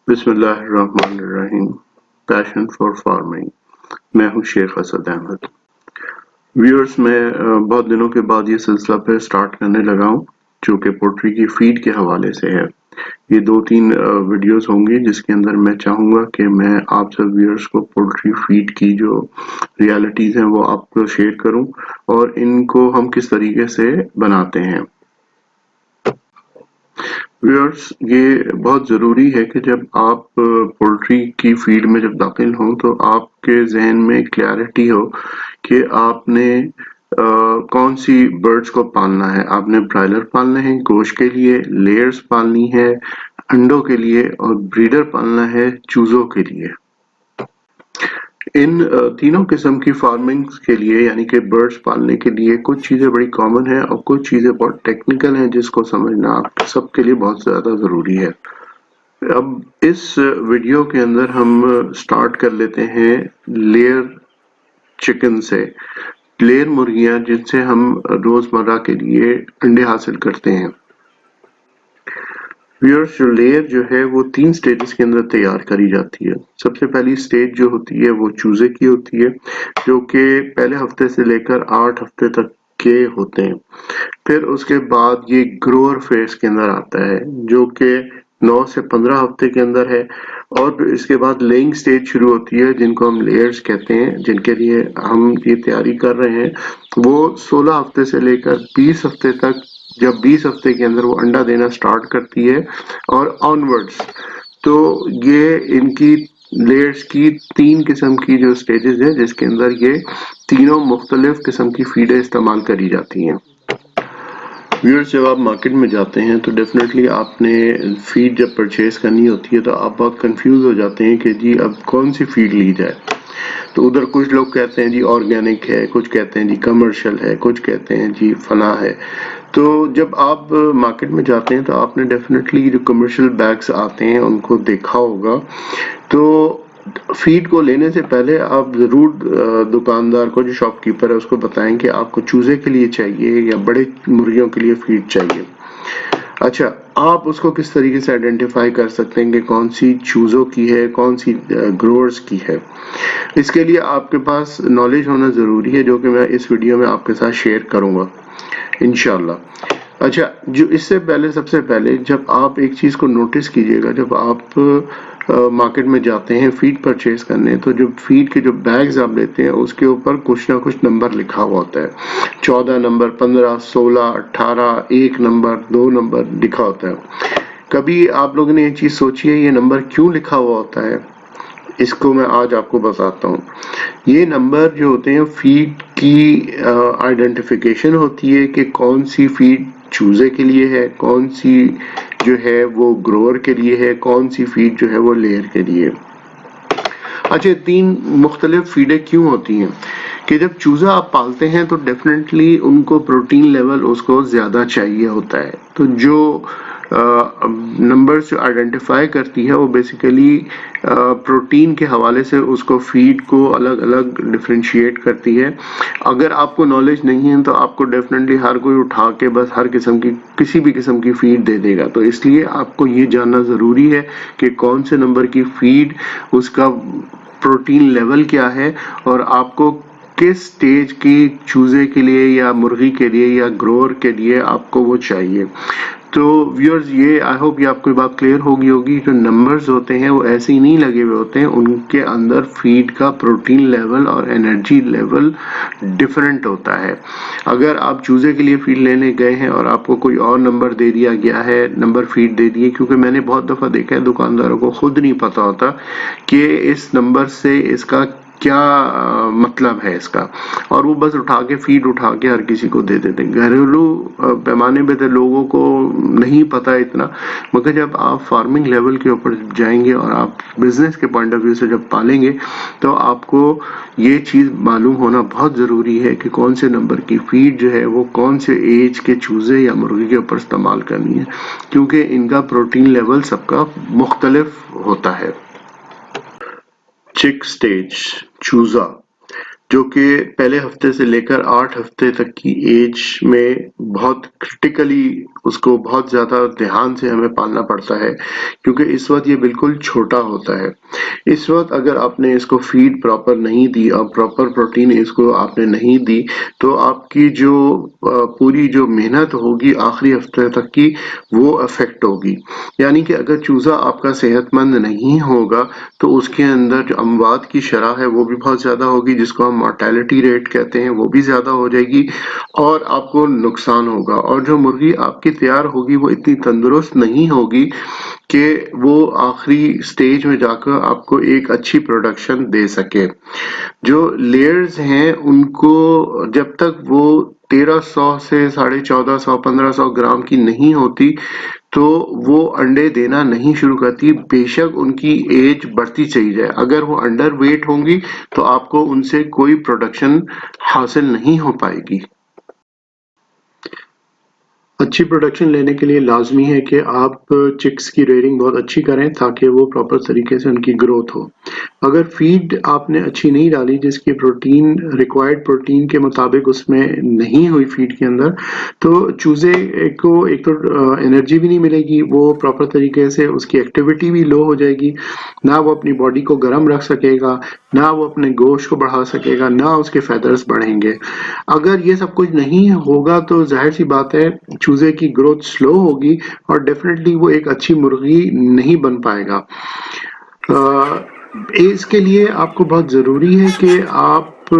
बिस्मिल्लाहिर्रहमानिर्रहीम। Passion for farming. मैं हूं शेख असद अहमद। व्यूअर्स, मैं बहुत दिनों के बाद ये सिलसिला फिर स्टार्ट करने लगा हूं, जो कि पोल्ट्री की फीड के हवाले से है। ये 2-3 वीडियोस होंगी जिसके अंदर मैं चाहूँगा कि मैं आप सब व्यूअर्स को पोल्ट्री फीड की जो रियलिटीज़ हैं वो आपको शेयर करूं और इनको हम किस तरीके से बनाते हैं। व्यूअर्स, ये बहुत ज़रूरी है कि जब आप पोल्ट्री की फीड में जब दाखिल हों तो आपके जहन में क्लैरिटी हो कि आपने कौन सी बर्ड्स को पालना है। आपने ब्रायलर पालना है गोश्त के लिए, लेयर्स पालनी है अंडों के लिए, और ब्रीडर पालना है चूज़ों के लिए। इन तीनों किस्म की फार्मिंग के लिए यानी कि बर्ड्स पालने के लिए कुछ चीज़ें बड़ी कॉमन हैं और कुछ चीज़ें बहुत टेक्निकल हैं जिसको समझना आप सबके लिए बहुत ज़्यादा ज़रूरी है। अब इस वीडियो के अंदर हम स्टार्ट कर लेते हैं लेयर चिकन से। लेयर मुर्गियां जिनसे हम रोज़मर्रा के लिए अंडे हासिल करते हैं। व्यूअर्स, जो लेयर जो है वो 3 स्टेजेस के अंदर तैयार करी जाती है। सबसे पहली स्टेज जो होती है वो चूजे की होती है, जो कि पहले हफ्ते से लेकर 8 हफ्ते तक के होते हैं। फिर उसके बाद ये ग्रोअर फेज के अंदर आता है जो कि 9 से 15 हफ्ते के अंदर है, और इसके बाद लेइंग स्टेज शुरू होती है जिनको हम लेयर्स कहते हैं, जिनके लिए हम ये तैयारी कर रहे हैं। वो 16 हफ्ते से लेकर 20 हफ्ते तक, जब 20 हफ्ते के अंदर वो अंडा देना स्टार्ट करती है और ऑनवर्ड्स। तो ये इनकी लेयर्स की 3 किस्म की जो स्टेजेस हैं जिसके अंदर ये तीनों मुख्तलिफ किस्म की फीडें इस्तेमाल करी जाती हैं। व्यूअर्स, जब आप मार्केट में जाते हैं तो डेफिनेटली आपने फीड जब परचेज करनी होती है तो आप बहुत कंफ्यूज हो जाते हैं कि जी अब कौन सी फीड ली जाए। तो उधर कुछ लोग कहते हैं जी ऑर्गेनिक है, कुछ कहते हैं जी कमर्शियल है, कुछ कहते हैं जी फला है। तो जब आप मार्केट में जाते हैं तो आपने डेफिनेटली जो कमर्शियल बैग्स आते हैं उनको देखा होगा। तो फीड को लेने से पहले आप ज़रूर दुकानदार को, जो शॉपकीपर है, उसको बताएं कि आपको चूजे के लिए चाहिए या बड़े मुर्गियों के लिए फीड चाहिए। अच्छा, आप उसको किस तरीके से आइडेंटिफाई कर सकते हैं कि कौन सी चूज़ों की है, कौन सी ग्रोअर्स की है। इसके लिए आपके पास नॉलेज होना ज़रूरी है, जो कि मैं इस वीडियो में आपके साथ शेयर करूँगा इंशाल्लाह। अच्छा, जो इससे पहले सबसे पहले जब आप एक चीज़ को नोटिस कीजिएगा, जब आप मार्केट में जाते हैं फीड परचेज करने, तो जो फीड के जो बैग्स आप लेते हैं उसके ऊपर कुछ ना कुछ नंबर लिखा हुआ होता है। 14 नंबर, 15, 16, 18, 1 नंबर, 2 नंबर लिखा होता है। कभी आप लोगों ने ये चीज़ सोची है ये नंबर क्यों लिखा हुआ होता है? इसको मैं आज आपको बताता हूँ। ये नंबर जो होते हैं फीड की आइडेंटिफिकेशन होती है कि कौन सी फीड चूजे के लिए है, कौन सी जो है वो ग्रोअर के लिए है, कौन सी फीड जो है वो लेयर के लिए। अच्छा, 3 मुख्तलिफ फीडें क्यों होती हैं कि जब चूजा आप पालते हैं तो डेफिनेटली उनको प्रोटीन लेवल उसको ज़्यादा चाहिए होता है। तो जो नंबर्स जो आइडेंटिफाई करती है वो बेसिकली प्रोटीन के हवाले से उसको फीड को अलग अलग डिफ्रेंशिएट करती है। अगर आपको नॉलेज नहीं है तो आपको डेफिनेटली हर कोई उठा के बस हर किस्म की किसी भी किस्म की फीड दे देगा। तो इसलिए आपको ये जानना ज़रूरी है कि कौन से नंबर की फीड, उसका प्रोटीन लेवल क्या है, और आपको किस स्टेज की चूजे के लिए या मुर्गी के लिए या ग्रोअर के लिए आपको वो चाहिए। तो व्यूअर्स, ये आई होप ये आपको बात क्लियर होगी। जो नंबर्स होते हैं वो ऐसे ही नहीं लगे हुए होते हैं, उनके अंदर फीड का प्रोटीन लेवल और एनर्जी लेवल डिफरेंट होता है। अगर आप चूजे के लिए फीड लेने गए हैं और आपको कोई और नंबर दे दिया गया है, नंबर फीड दे दिए, क्योंकि मैंने बहुत दफ़ा देखा है दुकानदारों को खुद नहीं पता होता कि इस नंबर से इसका क्या मतलब है इसका, और वो बस उठा के फीड उठा के हर किसी को दे देते हैं। घरेलू पैमाने पे तो लोगों को नहीं पता इतना, मगर जब आप फार्मिंग लेवल के ऊपर जाएंगे और आप बिजनेस के पॉइंट ऑफ व्यू से जब पालेंगे तो आपको ये चीज़ मालूम होना बहुत ज़रूरी है कि कौन से नंबर की फीड जो है वो कौन से एज के चूज़े या मुर्गी के ऊपर इस्तेमाल करनी है, क्योंकि इनका प्रोटीन लेवल सबका मुख्तलिफ होता है। चिक स्टेज, चूजा। جو کہ پہلے ہفتے سے لے کر 8 ہفتے تک کی ایج میں بہت کرٹیکلی اس کو بہت زیادہ دھیان سے ہمیں پالنا پڑتا ہے، کیونکہ اس وقت یہ بالکل چھوٹا ہوتا ہے۔ اس وقت اگر آپ نے اس کو فیڈ پراپر نہیں دی اور پراپر پروٹین اس کو آپ نے نہیں دی تو آپ کی جو پوری جو محنت ہوگی آخری ہفتے تک کی وہ افیکٹ ہوگی۔ یعنی کہ اگر چوزا آپ کا صحت مند نہیں ہوگا تو اس کے اندر جو اموات کی شرح ہے وہ بھی بہت زیادہ ہوگی، جس کو ہم مارٹیلٹی ریٹ کہتے ہیں، وہ بھی زیادہ ہو جائے گی اور آپ کو نقصان ہوگا، اور جو مرغی آپ کی تیار ہوگی وہ اتنی تندرست نہیں ہوگی کہ وہ آخری سٹیج میں جا کر آپ کو ایک اچھی پروڈکشن دے سکے۔ جو لیئرز ہیں ان کو جب تک وہ 1300 سے 1450 1500 گرام کی نہیں ہوتی تو وہ انڈے دینا نہیں شروع کرتی، بے شک ان کی ایج بڑھتی چلی جائے۔ اگر وہ انڈر ویٹ ہوں گی تو آپ کو ان سے کوئی پروڈکشن حاصل نہیں ہو پائے گی۔ اچھی پروڈکشن لینے کے لیے لازمی ہے کہ آپ چکس کی ریئرنگ بہت اچھی کریں تاکہ وہ پراپر طریقے سے ان کی گروتھ ہو۔ اگر فیڈ آپ نے اچھی نہیں ڈالی جس کی پروٹین ریکوائرڈ پروٹین کے مطابق اس میں نہیں ہوئی فیڈ کے اندر، تو چوزے کو ایک تو انرجی بھی نہیں ملے گی، وہ پراپر طریقے سے اس کی ایکٹیویٹی بھی لو ہو جائے گی، نہ وہ اپنی باڈی کو گرم رکھ سکے گا، نہ وہ اپنے گوشت کو بڑھا سکے گا، نہ اس کے فیدرز بڑھیں گے۔ اگر یہ سب کچھ نہیں ہوگا تو ظاہر سی بات ہے چوزے کی گروتھ سلو ہوگی اور ڈیفینیٹلی وہ ایک اچھی مرغی نہیں بن پائے گا۔ اس کے لیے آپ کو بہت ضروری ہے کہ آپ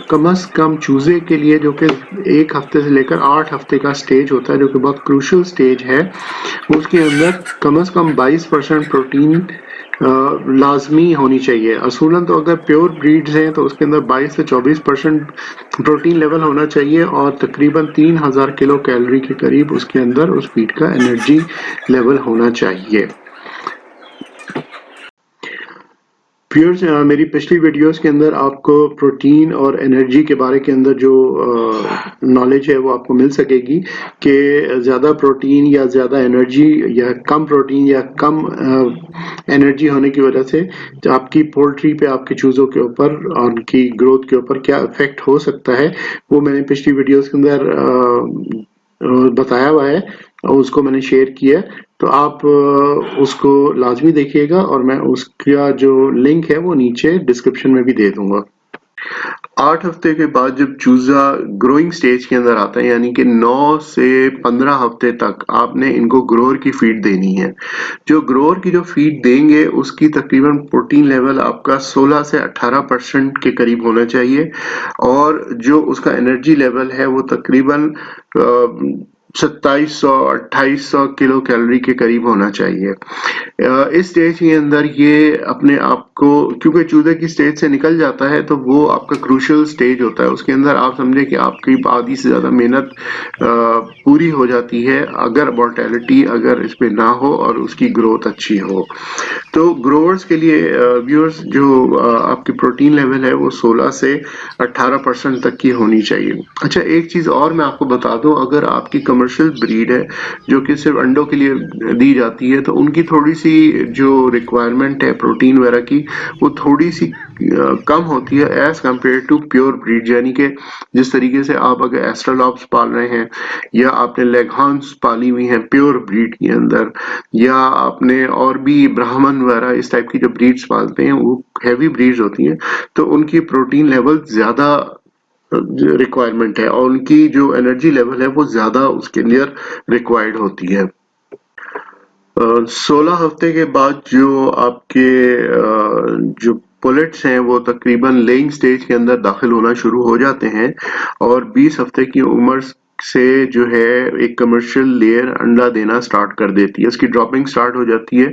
کم از کم چوزے کے لیے، جو کہ 1 ہفتے سے لے کر 8 ہفتے کا سٹیج ہوتا ہے جو کہ بہت کروشل سٹیج ہے، اس کے اندر کم از کم 22% پروٹین لازمی ہونی چاہیے۔ اصولاً تو اگر پیور بریڈز ہیں تو اس کے اندر 22 سے 24% پروٹین لیول ہونا چاہیے اور تقریباً 3000 کلو کیلوری کے قریب اس کے اندر اس فیڈ کا انرجی لیول ہونا چاہیے۔ ویورز، میری پچھلی ویڈیوز کے اندر آپ کو پروٹین اور انرجی کے بارے کے اندر جو نالج ہے وہ آپ کو مل سکے گی کہ زیادہ پروٹین یا زیادہ انرجی یا کم پروٹین یا کم انرجی ہونے کی وجہ سے آپ کی پولٹری پہ، آپ کے چوزوں کے اوپر اور ان کی گروتھ کے اوپر کیا افیکٹ ہو سکتا ہے، وہ میں نے پچھلی ویڈیوز کے اندر بتایا ہوا ہے اور اس کو میں نے شیئر کیا، تو آپ اس کو لازمی دیکھیے گا اور میں اس کا جو لنک ہے وہ نیچے ڈسکرپشن میں بھی دے دوں گا۔ 8 ہفتے کے بعد جب چوزا گروئنگ سٹیج کے اندر آتا ہے، یعنی کہ 9 سے 15 ہفتے تک آپ نے ان کو گروور کی فیڈ دینی ہے۔ جو گروور کی جو فیڈ دیں گے اس کی تقریباً پروٹین لیول آپ کا 16 سے 18% کے قریب ہونا چاہیے، اور جو اس کا انرجی لیول ہے وہ تقریباً 2700-2800 کلو کیلوری کے قریب ہونا چاہیے۔ اس سٹیج کے اندر یہ اپنے آپ کو، کیونکہ چوزے کی سٹیج سے نکل جاتا ہے تو وہ آپ کا کروشل سٹیج ہوتا ہے، اس کے اندر آپ سمجھے کہ آپ کی آدھی سے زیادہ محنت پوری ہو جاتی ہے اگر مورٹیلٹی اگر اس پہ نہ ہو اور اس کی گروتھ اچھی ہو۔ تو گروورز کے لیے ویورز، جو آپ کی پروٹین لیول ہے وہ 16 سے 18% تک کی ہونی چاہیے۔ اچھا، ایک چیز اور میں آپ کو بتا دوں، اگر آپ کی کمرشل بریڈ ہے جو کہ صرف انڈوں کے لیے دی جاتی ہے تو ان کی تھوڑی سی جو ریکوائرمنٹ ہے پروٹین وغیرہ کی وہ تھوڑی سی کم ہوتی ہے as compare to pure bread, یعنی کہ جس طریقے سے آپ اگر ایسٹرالوپس پال رہے ہیں یا آپ نے لیگ ہارنس پالی ہوئی ہیں پیور بریڈ کے اندر، یا آپ نے اور بھی برہمن وغیرہ اس ٹائپ کی جو بریڈز پالتے ہیں وہ ہیوی بریڈز ہوتی ہیں، تو ان کی پروٹین لیول زیادہ ریکوائرمنٹ ہے اور ان کی جو انرجی لیول ہے وہ زیادہ اس کے لیے ریکوائرڈ ہوتی ہے۔ 16 ہفتے کے بعد جو آپ کے جو پولٹس ہیں وہ تقریباً لیئنگ سٹیج کے اندر داخل ہونا شروع ہو جاتے ہیں، اور 20 ہفتے کی عمر سے جو ہے ایک کمرشل لیئر انڈا دینا سٹارٹ کر دیتی ہے، اس کی ڈراپنگ سٹارٹ ہو جاتی ہے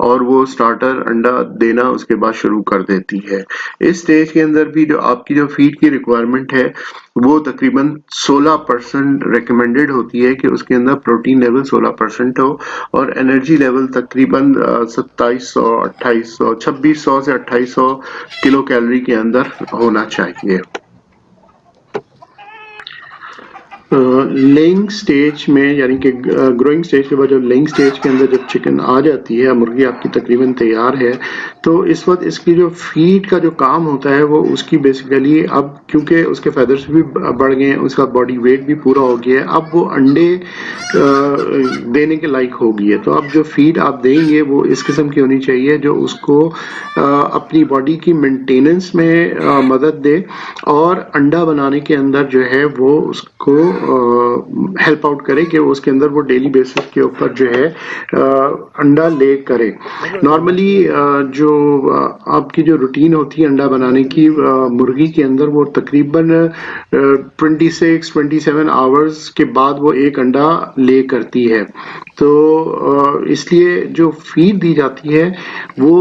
اور وہ سٹارٹر انڈا دینا اس کے بعد شروع کر دیتی ہے۔ اس سٹیج کے اندر بھی جو آپ کی جو فیڈ کی ریکوائرمنٹ ہے وہ تقریباً 16% ریکمینڈڈ ہوتی ہے کہ اس کے اندر پروٹین لیول 16% ہو اور انرجی لیول تقریباً 2700 2800 2600 سے 2800 کلو کیلوری کے اندر ہونا چاہیے۔ लेइंग स्टेज में यानी कि ग्रोइंग स्टेज के बाद जब लेइंग स्टेज के अंदर जब चिकन आ जाती है, मुर्गी आपकी तकरीबन तैयार है, तो इस वक्त इसकी जो फीड का जो काम होता है वो उसकी बेसिकली अब क्योंकि उसके फेदर्स भी बढ़ गए हैं, उसका बॉडी वेट भी पूरा हो गया है, अब वो अंडे देने के लायक हो गई है। तो अब जो फीड आप देंगे वो इस किस्म की होनी चाहिए जो उसको अपनी बॉडी की मेंटेनेंस में मदद दे और अंडा बनाने के अंदर जो है वो उसको हेल्प आउट करे कि उसके अंदर वो डेली बेसिस के ऊपर जो है अंडा ले करे। नॉर्मली जो आपकी जो रूटीन होती है अंडा बनाने की मुर्गी के अंदर वो तकरीबन 26-27 आवर्स के बाद वो एक अंडा ले करती है। तो इसलिए जो फीड दी जाती है वो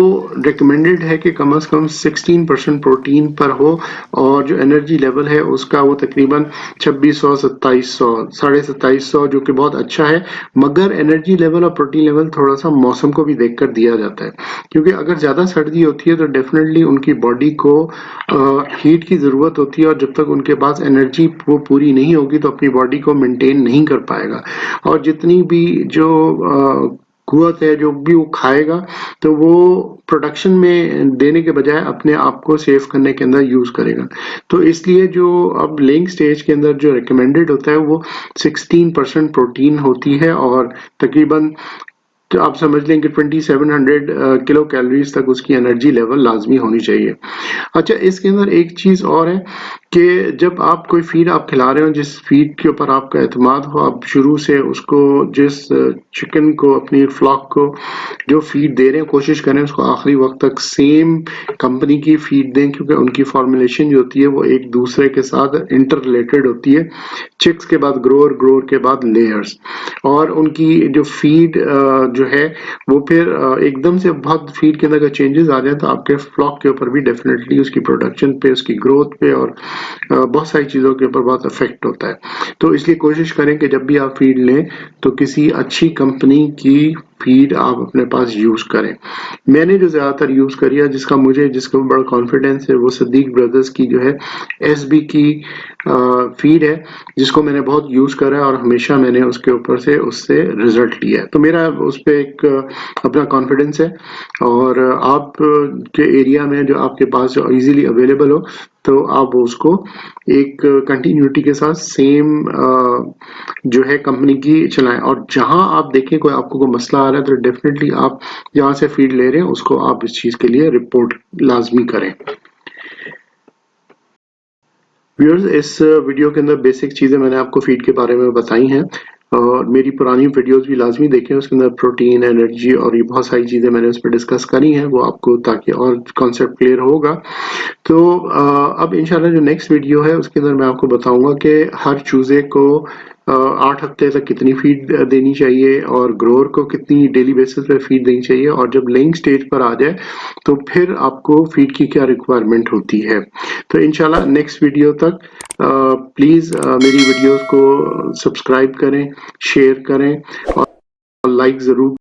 रिकमेंडेड है कि कम से कम 16% प्रोटीन पर हो और जो एनर्जी लेवल है उसका वो तकरीबन 2600-2700 2750 जो कि बहुत अच्छा है, मगर एनर्जी लेवल और प्रोटीन लेवल थोड़ा सा मौसम को भी देखकर दिया जाता है, क्योंकि अगर ज़्यादा सर्दी होती है तो डेफिनेटली उनकी बॉडी को हीट की ज़रूरत होती है और जब तक उनके पास एनर्जी वो पूरी नहीं होगी तो अपनी बॉडी को मेंटेन नहीं कर पाएगा और जितनी भी जो कुवत है जो भी वो खाएगा तो वो प्रोडक्शन में देने के बजाय अपने आप को सेव करने के अंदर यूज करेगा। तो इसलिए जो अब लेइंग स्टेज के अंदर जो रिकमेंडेड होता है वो 16% प्रोटीन होती है और तकरीबन तो आप समझ लें कि 2700 किलो कैलोरीज तक उसकी एनर्जी लेवल लाजमी होनी चाहिए। अच्छा, इसके अंदर एक चीज और है कि जब आप कोई फीड आप खिला रहे हो जिस फीड के ऊपर आपका एतमाद हो, आप शुरू से उसको जिस चिकन को अपनी फ्लॉक को जो फीड दे रहे हैं कोशिश करें उसको आखिरी वक्त तक सेम कंपनी की फीड दें, क्योंकि उनकी फॉर्मुलेशन जो होती है वो एक दूसरे के साथ इंटर रिलेटेड होती है। चिक्स के बाद ग्रोअर, ग्रोअर के बाद लेयर्स, और उनकी जो फीड जो है वो फिर एकदम से बहुत फीड के अंदर अगर चेंजेस आ जाए तो आपके फ्लॉक के ऊपर भी डेफिनेटली उसकी प्रोडक्शन पे, उसकी ग्रोथ पे और बहुत सारी चीज़ों के ऊपर बहुत इफेक्ट होता है। तो इसलिए कोशिश करें कि जब भी आप फीड लें तो किसी अच्छी कंपनी की फीड आप अपने पास यूज करें। मैंने जो ज्यादातर यूज करी है जिसको बड़ा कॉन्फिडेंस है वो सिद्दीक ब्रदर्स की जो है एसबी की फीड है, जिसको मैंने बहुत यूज करा है और हमेशा मैंने उसके ऊपर से उससे रिजल्ट लिया है। तो मेरा उस पर एक अपना कॉन्फिडेंस है और आप के एरिया में जो आपके पास जो इजीली अवेलेबल हो तो आप उसको एक कंटिन्यूटी के साथ सेम जो है कंपनी की चलाएं, और जहां आप देखें कोई आपको कोई मसला आ रहा है तो डेफिनेटली आप जहां से फीड ले रहे हैं उसको आप इस चीज के लिए रिपोर्ट लाजमी करें। व्यूअर्स, इस वीडियो के अंदर बेसिक चीजें मैंने आपको फीड के बारे में बताई हैं और मेरी पुरानी वीडियोस भी लाजमी देखें, उसके अंदर प्रोटीन, एनर्जी और ये बहुत सारी चीजें मैंने उस पर डिस्कस करी हैं, वो आपको ताकि और कॉन्सेप्ट क्लियर होगा। तो अब इंशाल्लाह जो नेक्स्ट वीडियो है उसके अंदर मैं आपको बताऊंगा कि हर चूजे को 8 हफ्ते तक कितनी फीड देनी चाहिए और ग्रोअर को कितनी डेली बेसिस पे फीड देनी चाहिए, और जब लेइंग स्टेज पर आ जाए तो फिर आपको फीड की क्या रिक्वायरमेंट होती है। तो इंशाल्लाह नेक्स्ट वीडियो तक प्लीज़ मेरी वीडियोस को सब्सक्राइब करें, शेयर करें और लाइक ज़रूर